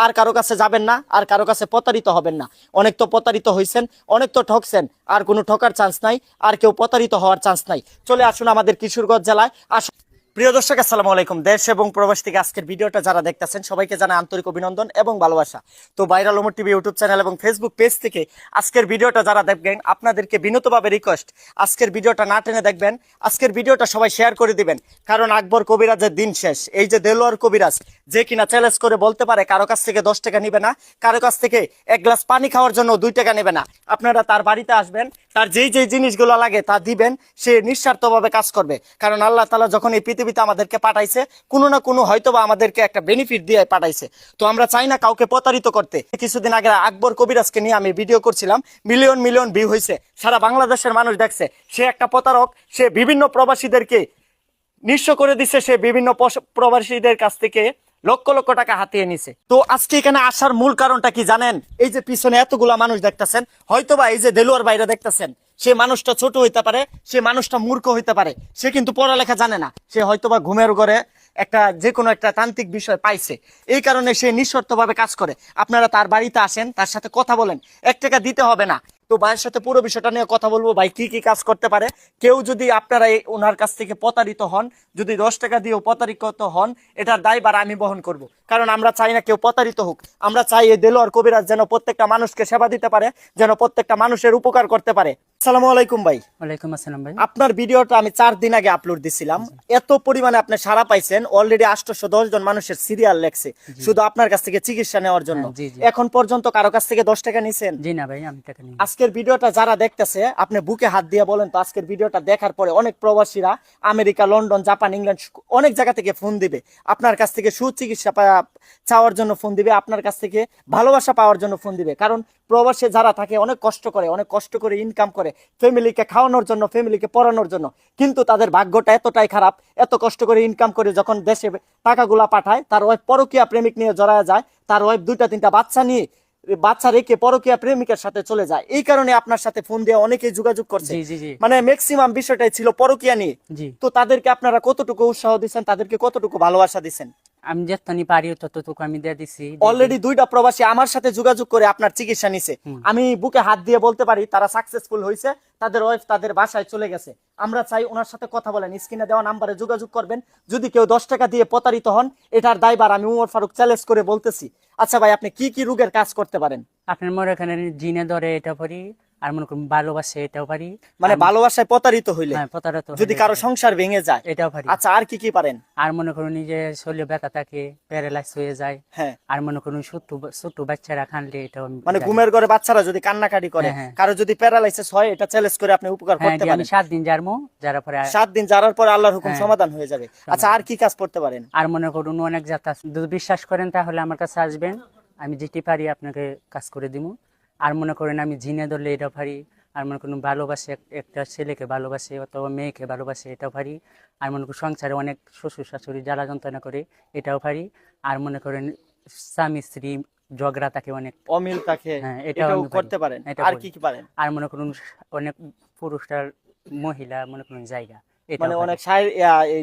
আর কারো কাছে যাবেন না, আর কারো কাছে প্রতারিত হবেন না। অনেক তো প্রতারিত হয়েছেন, অনেক তো ঠকছেন, আর কোনো ঠকার চান্স নাই, আর কেউ প্রতারিত হওয়ার চান্স নাই। চলে আসুন আমাদের কিশোরগঞ্জ জেলায়। প্রিয় দর্শক, আসসালামু আলাইকুম। দেশ এবং প্রবাস থেকে আজকের ভিডিওটা যারা দেখতেছেন সবাইকে জানাই আন্তরিক অভিনন্দন এবং ভালোবাসা। তো viral Omar TV YouTube channel এবং ফেসবুক পেজ থেকে আজকের ভিডিওটা যারা দেখবেন, আপনাদেরকে বিনীতভাবে রিকোয়েস্ট, আজকের ভিডিওটা না টেনে দেখবেন, আজকের ভিডিওটা সবাই শেয়ার করে দিবেন। কারণ আকবর কবিরাজের দিন শেষ। এই যে দেলোয়ার কবিরাজ, যে কিনা চ্যালেঞ্জ করে বলতে পারে কারো কাছ থেকে 10 টাকা নিবে না, কারো কাছ থেকে এক গ্লাস পানি খাওয়ার জন্য 2 টাকা নেবে না। আপনারা তার বাড়িতে আসবেন, তার যেই যেই জিনিসগুলো লাগে তা দিবেন, সে নিঃস্বার্থভাবে কাজ করবে। কারণ আল্লাহ তাআলা যখন এই পৃথিবীতে আমাদেরকে পাঠাইছে, কোনো না কোনো হয়তোবা আমাদেরকে একটা বেনিফিট দিয়ে পাঠাইছে। তো আমরা চাই না কাউকে প্রতারিত করতে। কিছুদিন আগে আকবর কবিরাজকে নিয়ে আমি ভিডিও করছিলাম, মিলিয়ন মিলিয়ন ভিউ হয়েছে, সারা বাংলাদেশের মানুষ দেখছে। সে একটা প্রতারক, সে বিভিন্ন প্রবাসীদেরকে নিঃস্ব করে দিচ্ছে, সে বিভিন্ন প্রবাসীদের কাছ থেকে লক্ষ লক্ষ টাকা হাতিয়ে নিছে। তো আজকে এখানে আসার মূল কারণটা কি জানেন? এই যে পিছনে এতগুলা মানুষ দেখতেছেন, হয়তোবা এই যে দেলোয়ার বাইরে দেখতেছেন, সে মানুষটা ছোট হইতে পারে, সে মানুষটা মূর্খ হইতে পারে, সে কিন্তু পড়ালেখা জানে না, সে হয়তোবা ঘুমের ঘরে একটা যে কোনো একটা তান্ত্রিক বিষয় পাইছে, এই কারণে সে নিঃশর্তভাবে কাজ করে। আপনারা তার বাড়িতে আসেন, তার সাথে কথা বলেন, 1 টাকা দিতে হবে না। তো ভাইয়ের সাথে পুরো বিষয়টা নিয়ে কথা বলবো, ভাই কি কি কাজ করতে পারে। কেউ যদি আপনারা ওনার কাছ থেকে প্রতারিত হন, যদি 10 টাকা দিয়েও প্রতারিত হন, এটার দায়ভার আমি বহন করব। কারণ আমরা চাই না কেউ প্রতারিত হোক। আমরা চাই এই দেলোয়ার কবিরাজ যেন প্রত্যেকটা মানুষকে সেবা দিতে পারে, যেন প্রত্যেকটা মানুষের উপকার করতে পারে। আসসালামু আলাইকুম ভাই। ওয়ালাইকুম আসসালাম ভাই। আপনার ভিডিওটা আমি 4 দিন আগে আপলোড দিছিলাম, এত পরিমাণে আপনি সাড়া পাইছেন, অলরেডি 810 জন মানুষের সিরিয়াল লেখছে শুধু আপনার কাছ থেকে চিকিৎসা নেওয়ার জন্য। এখন পর্যন্ত কারো কাছ থেকে 10 টাকা নিছেন? জি না ভাই, আমি টাকা নিই। আজকের ভিডিওটা যারা দেখতেছে, আপনি বুকে হাত দিয়ে বলেন তো, আজকের ভিডিওটা দেখার পরে অনেক প্রবাসীরা আমেরিকা, লন্ডন, জাপান, ইংল্যান্ড অনেক জায়গা থেকে ফোন দিবে, আপনার কাছ থেকে সুচিকিৎসা চাওয়ার জন্য ফোন দিবে, আপনার কাছ থেকে ভালোবাসা পাওয়ার জন্য ফোন দিবে। কারণ প্রবাসে যারা থাকে অনেক কষ্ট করে, অনেক কষ্ট করে ইনকাম করে, ফ্যামিলিকে খাওয়ানোর জন্য, ফ্যামিলিকে পড়ানোর জন্য, কিন্তু তাদের ভাগ্যটা এতটাই খারাপ, এত কষ্ট করে ইনকাম করে যখন দেশে টাকাগুলা পাঠায়, তার ওয়াইফ পরকীয়া প্রেমিক নিয়ে জড়ায় যায়, তার ওয়াইফ 2-3টা বাচ্চা নিয়ে, বাচ্চা রেখে পরকীয়া প্রেমিকের সাথে চলে যায়। এই কারণে আপনার সাথে ফোন দিয়ে অনেকেই যোগাযোগ করছে, মানে ম্যাক্সিমাম বিষয়টাই ছিল পরকীয়া নিয়ে। তো তাদেরকে আপনারা কতটুকু উৎসাহ দিচ্ছেন, তাদেরকে কতটুকু ভালোবাসা দিচ্ছেন? আমি যতটুকু পারি ততটুকু আমি দিয়ে দিছি। অলরেডি 2টা প্রবাসী আমার সাথে যোগাযোগ করে আপনার চিকিৎসা নিছে। আমি বুকে হাত দিয়ে বলতে পারি তারা সাকসেসফুল হয়েছে, তাদের ওয়াইফ তাদের বাসায় চলে গেছে। আমরা চাই ওনার সাথে কথা বলেন, স্ক্রিনে দেওয়া নাম্বারে যোগাযোগ করবেন। যদি কেউ 10 টাকা দিয়ে প্রতারিত হন, এটার দায়ভার আমি উমর ফারুক চ্যালেঞ্জ করে বলতেছি। আচ্ছা ভাই, আপনি কি কি রোগের কাজ করতে পারেন? আপনার মনে এখানে জিনে ধরে এটা পারি, আর মনে করুন ভালোবাসে এটাও পারি। মানে ভালোবাসায় প্রতারিত হইলে, প্রতারিত যদি কারো সংসার ভেঙে যায়, এটাও পারি। আচ্ছা আর কি কি পারেন? আর মনে করুন নিজে শরীরে ব্যথা থাকে, প্যারালাইজ হয়ে যায়। হ্যাঁ। আর মনে করুন ছোট বাচ্চারা কানলে এটাও মানে ঘুমের ঘরে বাচ্চারা যদি কান্নাকাটি করে, কারো যদি প্যারালাইসিস হয়, এটা চ্যালেঞ্জ করে আপনি উপকার করতে পারেন। আমি 7 দিন যারমো, যারা পরে 7 দিন যাওয়ার পরে আল্লাহর হুকুম সমাধান হয়ে যাবে। আচ্ছা আর কি কাজ করতে পারেন? আর মনে করুন অনেক জাত আছে, যদি বিশ্বাস করেন তাহলে আমার কাছে আসবেন, আমি যেটি পারি আপনাকে কাজ করে দিব। আর মনে করেন আমি জিনে ধরলে এটাও পারি। আর মনে করুন ভালোবাসে, একটা ছেলেকে ভালোবাসে অথবা মেয়েকে ভালোবাসে, এটাও পারি। আর মনে করুন সংসারে অনেক শ্বশুর শাশুড়ি জ্বালা যন্ত্রণা করে, এটাও পারি। আর মনে করেন স্বামী স্ত্রী ঝগড়া থাকে, অনেক অমিল থাকে, হ্যাঁ, এটাও করতে পারেন। আর কি কি পারেন? আর মনে করুন অনেক পুরুষটার মহিলা মনে করুন জায়গা, মানে অনেক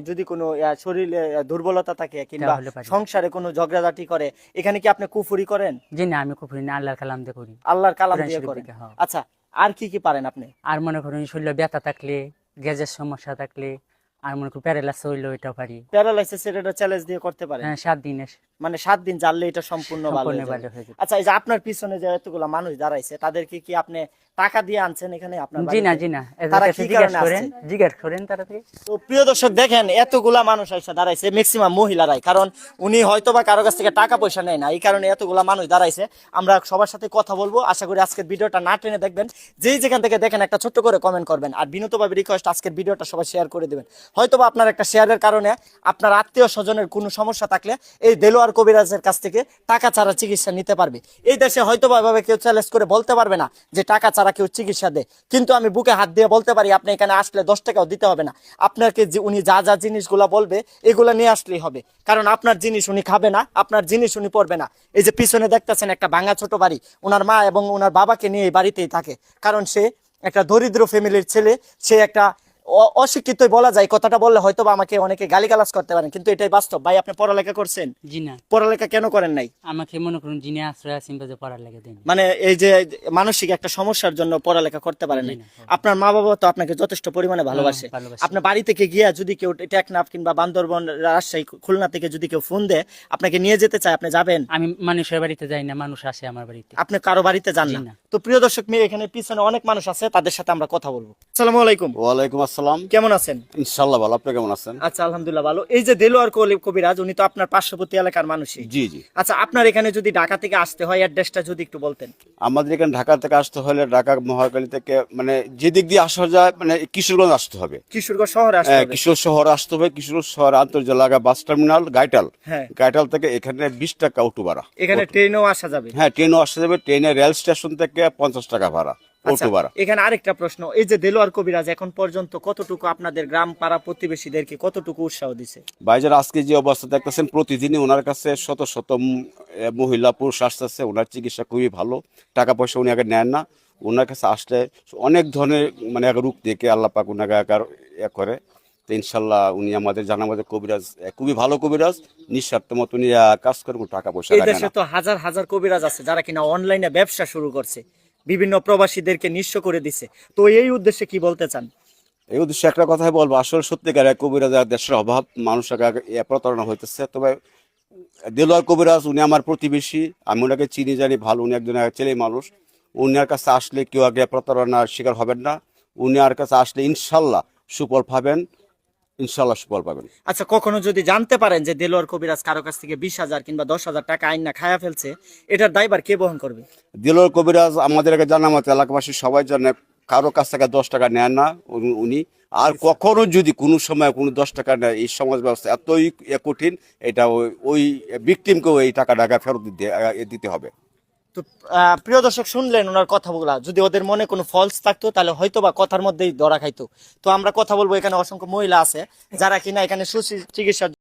যদি কোনো শরীরে দুর্বলতা থাকে কিংবা সংসারে কোনো ঝগড়াঝাটি করে, এখানে কি আপনি কুফরি করেন? জি না, আমি কুফরি না, আল্লাহর কালাম দিয়ে করি। আল্লাহর কালাম দিয়ে করেন। আচ্ছা আর কি কি পারেন আপনি? আর মনে করুন শরীরে ব্যথা থাকলে, গ্যাসের সমস্যা থাকলে, আর মনে করুন প্যারালাইসিস হইলো, এটাও পারি। প্যারালাইসিস এটা চ্যালেঞ্জ দিয়ে করতে পারেন? হ্যাঁ, 7 দিনের, মানে 7 দিন জানলে এটা সম্পূর্ণ ভালো হয়ে যাবে। আচ্ছা এই যে আপনার পিছনে যে এতগুলা মানুষ দাঁড়াইছে, তাদেরকে কি আপনি টাকা দিয়ে আনছেন এখানে আপনার বাড়িতে? জি না, তারা কি কারণে আসছে? জিজ্ঞাসা করেন তারা। তো প্রিয় দর্শক দেখেন, এতগুলা মানুষ এসে দাঁড়াইছে, ম্যাক্সিমাম মহিলারাই, কারণ উনি হয়তোবা কারো কাছ থেকে টাকা পয়সা নেয় না, এই কারণে এতগুলা মানুষ দাঁড়াইছে। আমরা সবার সাথে কথা বলবো, আশা করি আজকের ভিডিওটা না টেনে দেখবেন। যেই যেখান থেকে দেখেন একটা ছোট্ট করে কমেন্ট করবেন, আর বিনীতভাবে রিকোয়েস্ট আজকের ভিডিওটা সবাই শেয়ার করে দিবেন। হয়তোবা আপনার একটা শেয়ারের কারণে আপনার আত্মীয় স্বজনের কোনো সমস্যা থাকলে এই দেলোয়ার কবিরাজের কাছ থেকে টাকা ছাড়া চিকিৎসা নিতে পারবে। এই দেশে হয়তোবা এভাবে কেউ চ্যালেঞ্জ করে বলতে পারবে না যে টাকা ছাড়া কেউ চিকিৎসা দেয়, কিন্তু আমি বুকে হাত দিয়ে বলতে পারি আপনি এখানে আসলে 10 টাকাও দিতে হবে না। আপনাকে উনি যা যা জিনিসগুলা বলবে এগুলা নিয়ে আসলেই হবে, কারণ আপনার জিনিস উনি খাবে না, আপনার জিনিস উনি পড়বে না। এই যে পিছনে দেখতেছেন একটা ভাঙা ছোট বাড়ি, ওনার মা এবং ওনার বাবাকে নিয়ে এই বাড়িতেই থাকে, কারণ সে একটা দরিদ্র ফ্যামিলির ছেলে, সে একটা অশিক্ষিতই বলা যায়, কথাটা বললে হয়তো বা আমাকে অনেকে গালিগালাজ করতে পারেন, কিন্তু এটাই বাস্তব। ভাই আপনি পড়ালেখা করছেন? জি না, পড়ালেখা কেন করেন নাই? আমাকে মনে করুন জিনে আশ্রয় আছেন বা যে পড়ার লাগে দেন। মানে এই যে মানসিক একটা সমস্যার জন্য পড়ালেখা করতে পারেন নাই। জি না। আপনার মা বাবা তো আপনাকে যথেষ্ট পরিমাণে ভালোবাসে। ভালোবাসে। আপনার বাড়ি থেকে গিয়া যদি কেউ টেকনাফ কিংবা বান্দরবন, রাজশাহী, খুলনা থেকে যদি কেউ ফোন দেয় আপনাকে নিয়ে যেতে চায়, আপনি যাবেন? আমি মানুষের বাড়িতে যাই না, মানুষ আসে আমার বাড়িতে। আপনি কারো বাড়িতে যান জি না? না। তো প্রিয় দর্শক, মেয়ে এখানে পিছনে অনেক মানুষ আছে, তাদের সাথে আমরা কথা বলবো। আসসালামু আলাইকুম। ওয়ালাইকুম আসসালাম। কেমন আছেন? ইনশাল্লাহ ভালো, আপনি কেমন আছেন? আচ্ছা আলহামদুলিল্লাহ ভালো। এই যে দেলোয়ার কবিরাজ, উনি তো আপনার পার্শ্ববর্তী এলাকার মানুষই। জি জি। আচ্ছা, আপনার এখানে যদি ঢাকা থেকে আসতে হয়, অ্যাড্রেসটা যদি একটু বলতেন। আমাদের এখানে ঢাকা থেকে আসতে হলে ঢাকা মহাখালী থেকে মানে যে দিক দিয়ে আসা যায় মানে কিশোরগঞ্জ আসতে হবে। কিশোরগঞ্জ শহরে আসতে হবে? কিশোর শহর আসতে হবে। কিশোর শহর আন্তর্জাতিক বাস টার্মিনাল গাইটাল। হ্যাঁ। গাইটাল থেকে এখানে 20 টাকা অটো ভাড়া। এখানে ট্রেনেও আসা যাবে? হ্যাঁ, ট্রেনও আসতে যাবে। ট্রেনে রেল স্টেশন থেকে 50 টাকা ভাড়া, আচ্ছা, অটো ভাড়া। এখানে আরেকটা প্রশ্ন, এই যে দেলোয়ার কবিরাজ এখন পর্যন্ত কতটুকু আপনাদের গ্রাম পাড়া প্রতিবেশীদেরকে কতটুকু উৎসাহ দিছে? ভাইজান আজকে যে অবস্থা দেখতেছেন, প্রতিদিনই ওনার কাছে শত শত মহিলা পুরুষ আসতেছে। ওনার চিকিৎসা খুবই ভালো, টাকা পয়সা উনি আগে নেন না। ওনার কাছে আসলে অনেক ধরনের মানে রোগ থেকে আল্লাহ পাক ওনাকে আকার করে। তো ইনশাল্লাহ উনি আমাদের জানা আমাদের কবিরাজ খুবই ভালো কবিরাজ, নিঃস্বার্থ মতো উনি কাজ করে, কোনো টাকা পয়সা এই লাগে দেশে না। তো হাজার হাজার কবিরাজ আছে যারা কিনা অনলাইনে ব্যবসা শুরু করছে, বিভিন্ন প্রবাসীদেরকে নিঃস্ব করে দিছে। তো এই উদ্দেশ্যে কি বলতে চান? এই উদ্দেশ্যে একটা কথাই বলবো, আসলে সত্যিকার কবিরাজ দেশের অভাব, মানুষের প্রতারণা হইতেছে। তবে দেলোয়ার কবিরাজ উনি আমার প্রতিবেশী, আমি ওনাকে চিনি জানি ভালো। উনি একজন ছেলে মানুষ। উনার কাছে আসলে কেউ আগে প্রতারণার শিকার হবেন না। উনি আর কাছে আসলে ইনশাল্লাহ সুফল পাবেন, ইনশাল্লাহ সুফল পাবেন। আচ্ছা, কখনো যদি জানতে পারেন যে দেলোয়ার কবিরাজ কারো কাছ থেকে 20,000 কিংবা 10,000 টাকা আইন না খায়া ফেলছে, এটার দায়ভার কে বহন করবে? দেলোয়ার কবিরাজ আমাদের আগে জানা মতো এলাকাবাসী সবাই জানে, কারো কাছ থেকে 10 টাকা নেন না উনি। আর কখনো যদি কোনো সময় কোনো 10 টাকা নেয়, এই সমাজ ব্যবস্থা এতই কঠিন, এটা ওই ভিকটিমকেও এই টাকা ফেরত দিতে হবে। তো প্রিয় দর্শক, শুনলেন ওনার কথাগুলা। যদি ওদের মনে কোনো ফলস থাকতো তাহলে হয়তো বা কথার মধ্যেই ধরা খাইতো। তো আমরা কথা বলবো, এখানে অসংখ্য মহিলা আছে যারা কিনা এখানে সুচিকিৎসার